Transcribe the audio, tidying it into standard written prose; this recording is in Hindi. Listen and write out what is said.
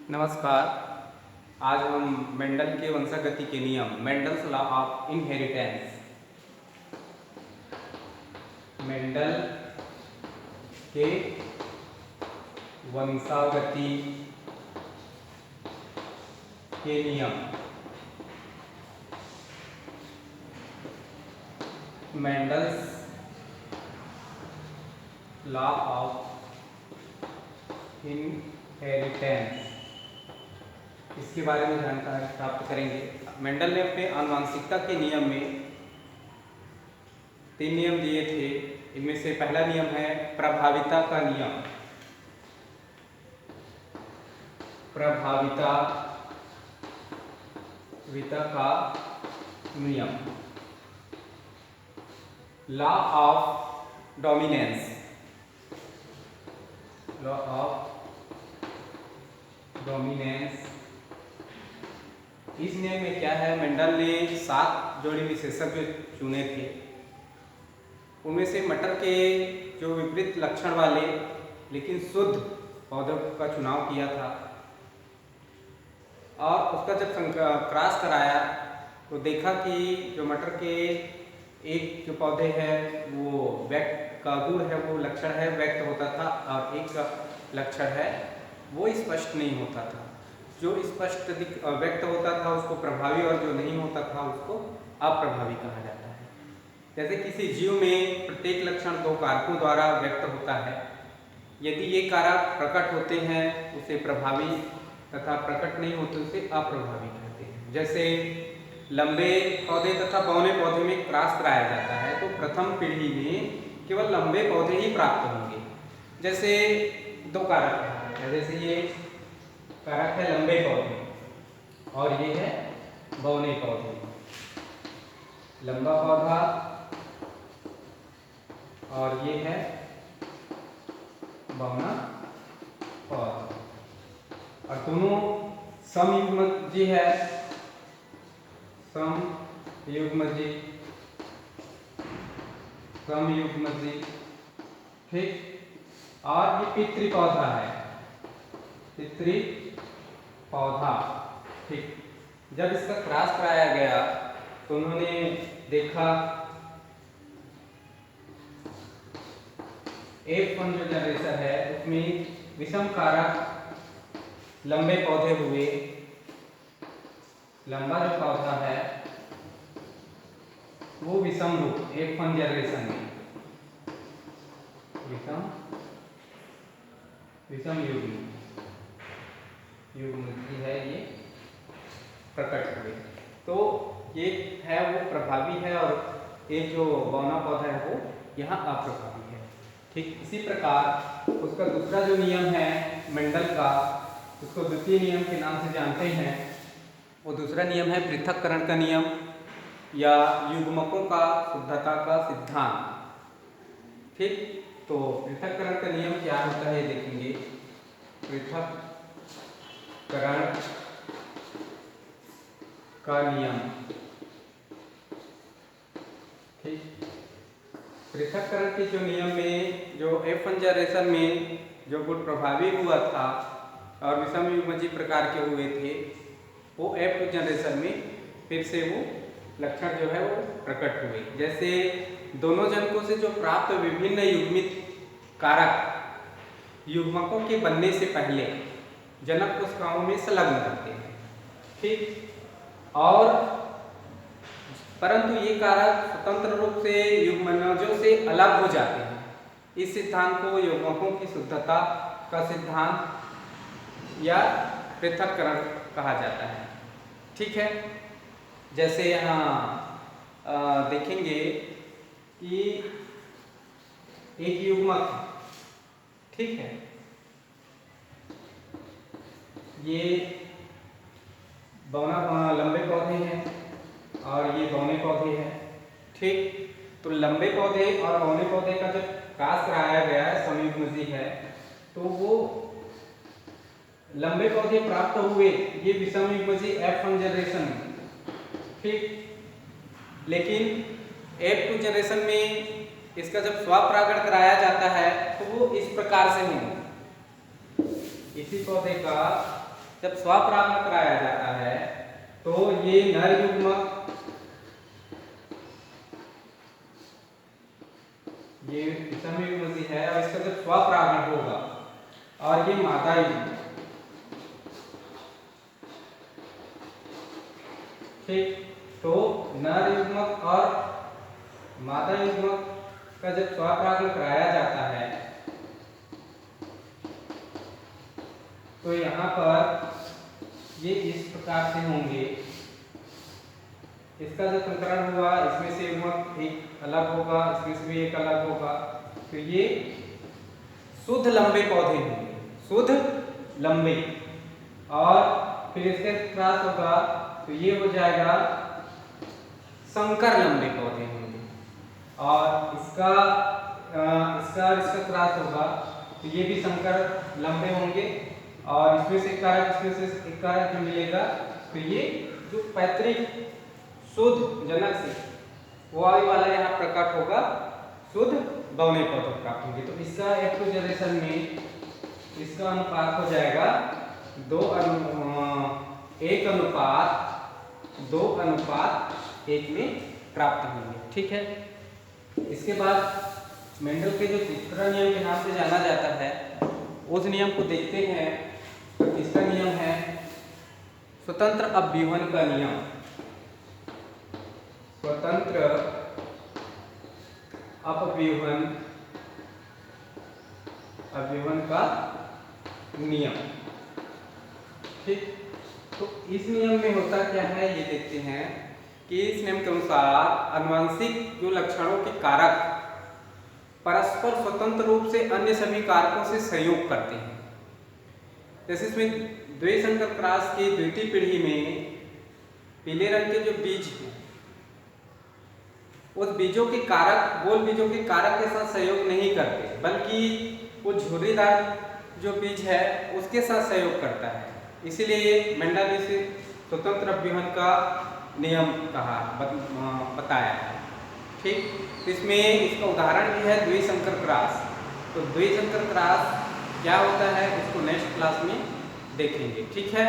नमस्कार। आज हम मेंडल के वंशागति के नियम Mendel's law of inheritance Mendel के वंशागति के नियम मेंडल्स लॉ ऑफ इनहेरिटेंस इसके बारे में जानकारी प्राप्त करेंगे। मेंडल ने अपने आनुवंशिकता के नियम में 3 नियम दिए थे। इनमें से पहला नियम है प्रभाविता का नियम। प्रभाविता का नियम, law of dominance. Law of dominance, इस नियम में क्या है, मेंडल ने 7 जोड़ी विशेषज्ञ चुने थे। उनमें से मटर के जो विपरीत लक्षण वाले लेकिन शुद्ध पौधों का चुनाव किया था और उसका जब क्रॉस कराया तो देखा कि जो मटर के एक जो पौधे हैं वो व्यक्त का गुण है, वो लक्षण है व्यक्त होता था, और एक का लक्षण है वो स्पष्ट नहीं होता था। जो स्पष्ट व्यक्त होता था उसको प्रभावी और जो नहीं होता था उसको अप्रभावी कहा जाता है। जैसे किसी जीव में प्रत्येक लक्षण 2 कारकों द्वारा व्यक्त होता है। यदि ये कारक प्रकट होते हैं उसे प्रभावी तथा प्रकट नहीं होते उसे अप्रभावी कहते हैं। जैसे लंबे पौधे तथा बौने पौधे में क्रॉस कराया जाता है तो प्रथम पीढ़ी में केवल लंबे पौधे ही प्राप्त होंगे। जैसे 2 कारक है, जैसे ये कारक है लंबे पौधे और ये है बौने पौधे। लंबा पौधा और ये है बौना पौधा, और दोनों समयुग्मजी है। समयुग्मजी, ठीक। और ये पितृ पौधा है, पितृ पौधा, ठीक। जब इसका क्रॉस कराया गया तो उन्होंने देखा F1 जो जनरेशन है उसमें विषम कारक लंबे पौधे हुए। लंबा जो पौधा है वो विषम रूप F1 जनरेशन में विषम युग्म है, ये प्रकट हुए। तो ये है वो प्रभावी है और एक जो बौना पौधा है वो यहाँ अप्रभावी है, ठीक। इसी प्रकार उसका दूसरा जो नियम है मेंडल का, उसको द्वितीय नियम के नाम से जानते हैं। वो दूसरा नियम है पृथक्करण का नियम या युग्मकों का शुद्धता का सिद्धांत, ठीक। तो पृथक्करण का नियम क्या होता है देखेंगे। पृथक्करण का नियम, ठीक। पृथक्करण के जो नियम में जो F1 जनरेशन में जो गुण प्रभावी हुआ था और विषम युग्मजी प्रकार के हुए थे वो F2 जनरेशन में फिर से वो लक्षण जो है वो प्रकट हुए। जैसे दोनों जनकों से जो प्राप्त विभिन्न युग्मित कारक युग्मकों के बनने से पहले जनक कोशिकाओं में संलग्न रहते हैं, ठीक। और परंतु ये कारक स्वतंत्र रूप से युग्मनजों से अलग हो जाते हैं। इस सिद्धांत को युग्मकों की शुद्धता का सिद्धांत या पृथक्करण कहा जाता है, ठीक है। जैसे यहाँ देखेंगे कि एक युग्मक, ठीक है, ये बौना लंबे पौधे हैं और ये बौने पौधे हैं, ठीक। तो लंबे पौधे और बौने पौधे का जब क्रॉस कराया गया है, समयुग्मजी है, तो वो लंबे पौधे प्राप्त हुए ये विषम युग्मजी F1 जनरेशन में, ठीक। लेकिन F2 जनरेशन में इसका जब स्वपरागण कराया जाता है तो वो इस प्रकार से नहीं, इसी पौधे का जब स्वपरागण कराया जाता है तो ये नर युग्मक, ये विषम युग्म है और इसका जब स्वपरागण होगा और ये मादा युग्मक, ठीक, तो नर युग्मक और मादा युग्मक का जब स्वपरागण कराया जाता है तो यहाँ पर ये इस प्रकार से होंगे। इसका जो संकरण हुआ इसमें से युग्मक एक अलग होगा, इसमें से भी एक अलग होगा, तो ये शुद्ध लंबे पौधे होंगे, शुद्ध लंबे। और फिर इसके क्रॉस होगा तो ये हो जाएगा संकर लंबे पौधे होंगे। और इसका क्रॉस होगा तो ये भी संकर लंबे होंगे। और इसमें से एक कारक जो मिलेगा तो ये जो पैतृक शुद्ध जनक से वो वाला यहाँ प्रकट होगा, शुद्ध बौने पौधे प्राप्त होंगे। तो इसका F2 जनरेशन में इसका अनुपात हो जाएगा 1:2:1 में प्राप्त होंगे, ठीक है। इसके बाद मेंडल के जो तीसरा नियम के नाम से जाना जाता है उस नियम को देखते हैं। तो किसका नियम है? स्वतंत्र अपव्यूहन का नियम। स्वतंत्र अपव्यूहन का नियम, ठीक। तो इस नियम में होता क्या है ये देखते हैं कि इस नियम के अनुसार आनुवंशिक जो लक्षणों के कारक परस्पर स्वतंत्र रूप से अन्य सभी कारकों से सहयोग करते हैं। जैसे इसमें द्विसंकर क्रॉस की द्वितीय पीढ़ी में पीले रंग के जो बीज हैं उस बीजों के कारक गोल बीजों के कारक के साथ सहयोग नहीं करते, बल्कि वो झुर्रीदार जो बीज है उसके साथ सहयोग करता है। इसीलिए मेंडल ने इसे स्वतंत्र अपव्यूहन का नियम बताया है, ठीक। इसमें इसका उदाहरण भी है द्विसंकर क्रॉस। तो द्विसंकर क्रॉस क्या होता है इसको नेक्स्ट क्लास में देखेंगे, ठीक है।